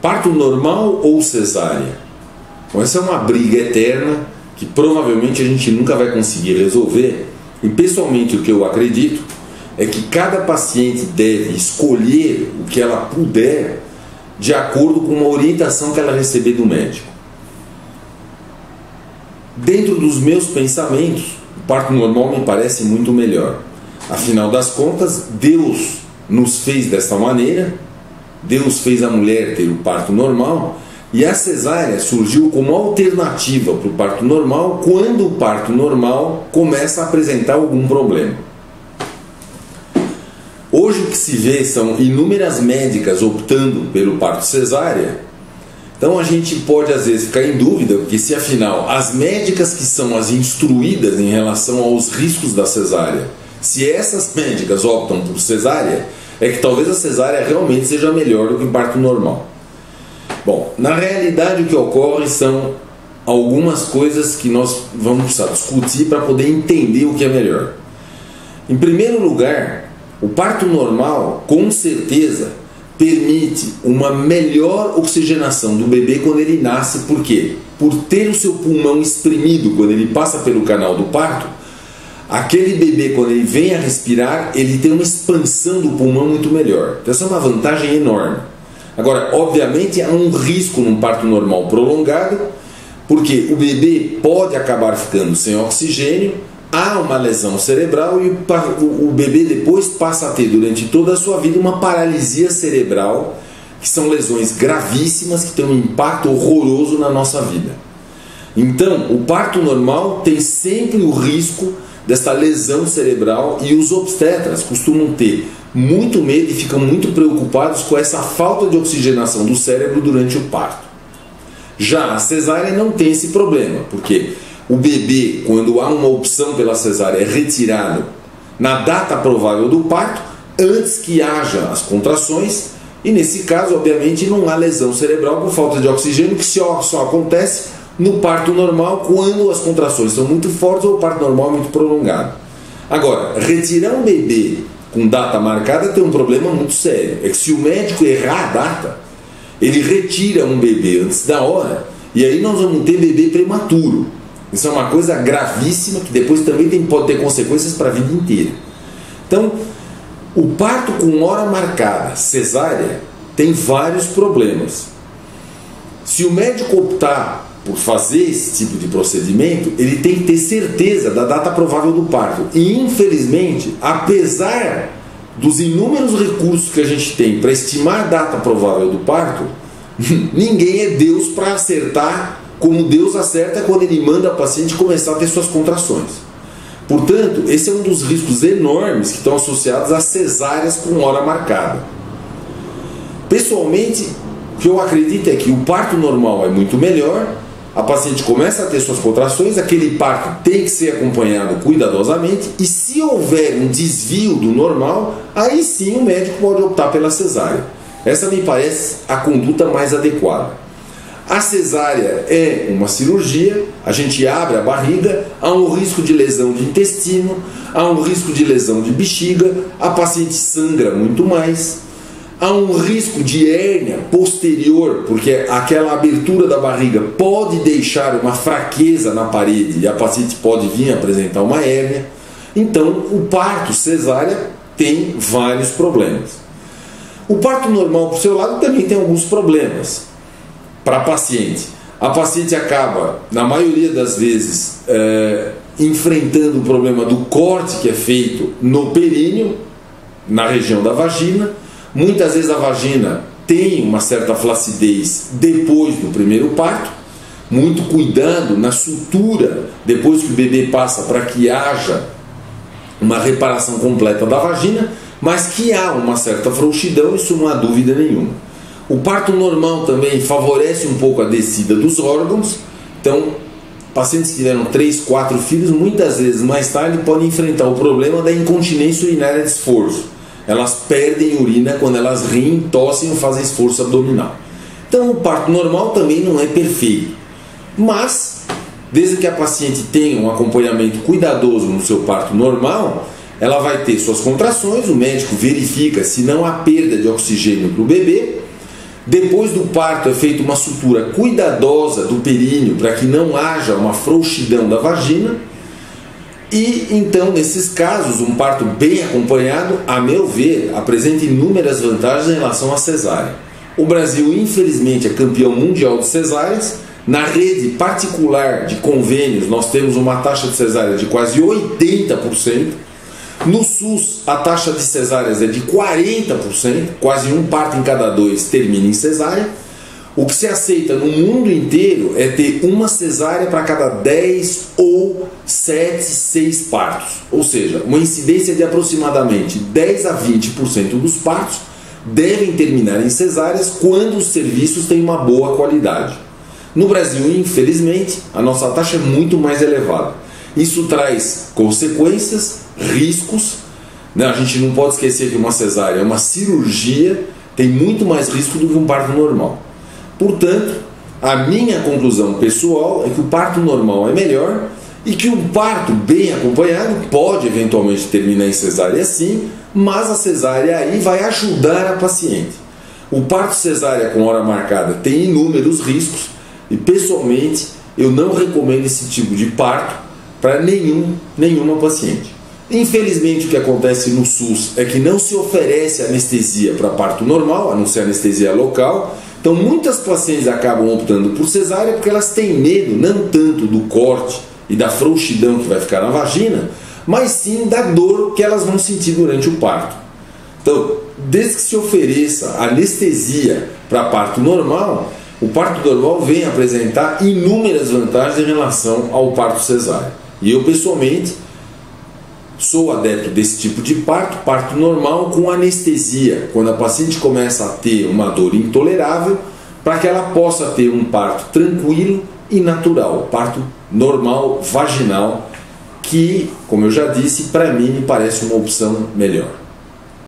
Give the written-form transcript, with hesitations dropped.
Parto normal ou cesárea? Bom, essa é uma briga eterna que provavelmente a gente nunca vai conseguir resolver. E pessoalmente o que eu acredito é que cada paciente deve escolher o que ela puder de acordo com uma orientação que ela receber do médico. Dentro dos meus pensamentos, o parto normal me parece muito melhor. Afinal das contas, Deus nos fez desta maneira, Deus fez a mulher ter o parto normal, e a cesárea surgiu como alternativa para o parto normal quando o parto normal começa a apresentar algum problema. Hoje o que se vê são inúmeras médicas optando pelo parto cesárea. Então a gente pode às vezes ficar em dúvida, porque se afinal as médicas que são as instruídas em relação aos riscos da cesárea, se essas médicas optam por cesárea, é que talvez a cesárea realmente seja melhor do que o parto normal. Bom, na realidade o que ocorre são algumas coisas que nós vamos precisar discutir para poder entender o que é melhor. Em primeiro lugar, o parto normal com certeza permite uma melhor oxigenação do bebê quando ele nasce. Por quê? Por ter o seu pulmão exprimido quando ele passa pelo canal do parto, aquele bebê, quando ele vem a respirar, ele tem uma expansão do pulmão muito melhor. Então essa é uma vantagem enorme. Agora, obviamente, há um risco num parto normal prolongado, porque o bebê pode acabar ficando sem oxigênio, há uma lesão cerebral e o bebê depois passa a ter durante toda a sua vida uma paralisia cerebral, que são lesões gravíssimas que têm um impacto horroroso na nossa vida. Então, o parto normal tem sempre o risco desta lesão cerebral e os obstetras costumam ter muito medo e ficam muito preocupados com essa falta de oxigenação do cérebro durante o parto. Já a cesárea não tem esse problema, porque o bebê, quando há uma opção pela cesárea, é retirado na data provável do parto, antes que haja as contrações, e nesse caso, obviamente, não há lesão cerebral por falta de oxigênio, que só acontece no parto normal quando as contrações são muito fortes ou o parto normal é muito prolongado. Agora, retirar um bebê com data marcada tem um problema muito sério. É que se o médico errar a data, ele retira um bebê antes da hora e aí nós vamos ter bebê prematuro. Isso é uma coisa gravíssima que depois também pode ter consequências para a vida inteira. Então, o parto com hora marcada, cesárea, tem vários problemas. Se o médico optar por fazer esse tipo de procedimento, ele tem que ter certeza da data provável do parto. E infelizmente, apesar dos inúmeros recursos que a gente tem para estimar a data provável do parto, ninguém é Deus para acertar como Deus acerta quando ele manda a paciente começar a ter suas contrações. Portanto, esse é um dos riscos enormes que estão associados às cesáreas com hora marcada. Pessoalmente, o que eu acredito é que o parto normal é muito melhor. A paciente começa a ter suas contrações, aquele parto tem que ser acompanhado cuidadosamente, e se houver um desvio do normal, aí sim o médico pode optar pela cesárea. Essa me parece a conduta mais adequada. A cesárea é uma cirurgia, a gente abre a barriga, há um risco de lesão de intestino, há um risco de lesão de bexiga, a paciente sangra muito mais. Há um risco de hérnia posterior, porque aquela abertura da barriga pode deixar uma fraqueza na parede e a paciente pode vir a apresentar uma hérnia. Então, o parto cesárea tem vários problemas. O parto normal, por seu lado, também tem alguns problemas para a paciente. A paciente acaba, na maioria das vezes, enfrentando o problema do corte que é feito no períneo, na região da vagina. Muitas vezes a vagina tem uma certa flacidez depois do primeiro parto. Muito cuidado na sutura depois que o bebê passa para que haja uma reparação completa da vagina, mas que há uma certa frouxidão, isso não há dúvida nenhuma. O parto normal também favorece um pouco a descida dos órgãos. Então, pacientes que tiveram 3, 4 filhos, muitas vezes mais tarde podem enfrentar o problema da incontinência urinária de esforço. Elas perdem urina quando elas riem, tossem ou fazem esforço abdominal. Então o parto normal também não é perfeito. Mas, desde que a paciente tenha um acompanhamento cuidadoso no seu parto normal, ela vai ter suas contrações, o médico verifica se não há perda de oxigênio para o bebê. Depois do parto é feita uma sutura cuidadosa do períneo para que não haja uma frouxidão da vagina. E então, nesses casos, um parto bem acompanhado, a meu ver, apresenta inúmeras vantagens em relação à cesárea. O Brasil, infelizmente, é campeão mundial de cesáreas. Na rede particular de convênios, nós temos uma taxa de cesárea de quase 80%. No SUS, a taxa de cesáreas é de 40%, quase um parto em cada 2 termina em cesárea. O que se aceita no mundo inteiro é ter uma cesárea para cada 10 ou 7, 6 partos. Ou seja, uma incidência de aproximadamente 10 a 20% dos partos devem terminar em cesáreas quando os serviços têm uma boa qualidade. No Brasil, infelizmente, a nossa taxa é muito mais elevada. Isso traz consequências, riscos. A gente não pode esquecer que uma cesárea é uma cirurgia, tem muito mais risco do que um parto normal. Portanto, a minha conclusão pessoal é que o parto normal é melhor e que um parto bem acompanhado pode eventualmente terminar em cesárea sim, mas a cesárea aí vai ajudar a paciente. O parto cesárea com hora marcada tem inúmeros riscos e, pessoalmente, eu não recomendo esse tipo de parto para nenhuma paciente. Infelizmente, o que acontece no SUS é que não se oferece anestesia para parto normal, a não ser anestesia local. Então, muitas pacientes acabam optando por cesárea porque elas têm medo, não tanto do corte e da frouxidão que vai ficar na vagina, mas sim da dor que elas vão sentir durante o parto. Então, desde que se ofereça anestesia para parto normal, o parto normal vem apresentar inúmeras vantagens em relação ao parto cesárea. E eu, pessoalmente, sou adepto desse tipo de parto, parto normal com anestesia, quando a paciente começa a ter uma dor intolerável, para que ela possa ter um parto tranquilo e natural, parto normal, vaginal, que, como eu já disse, para mim me parece uma opção melhor.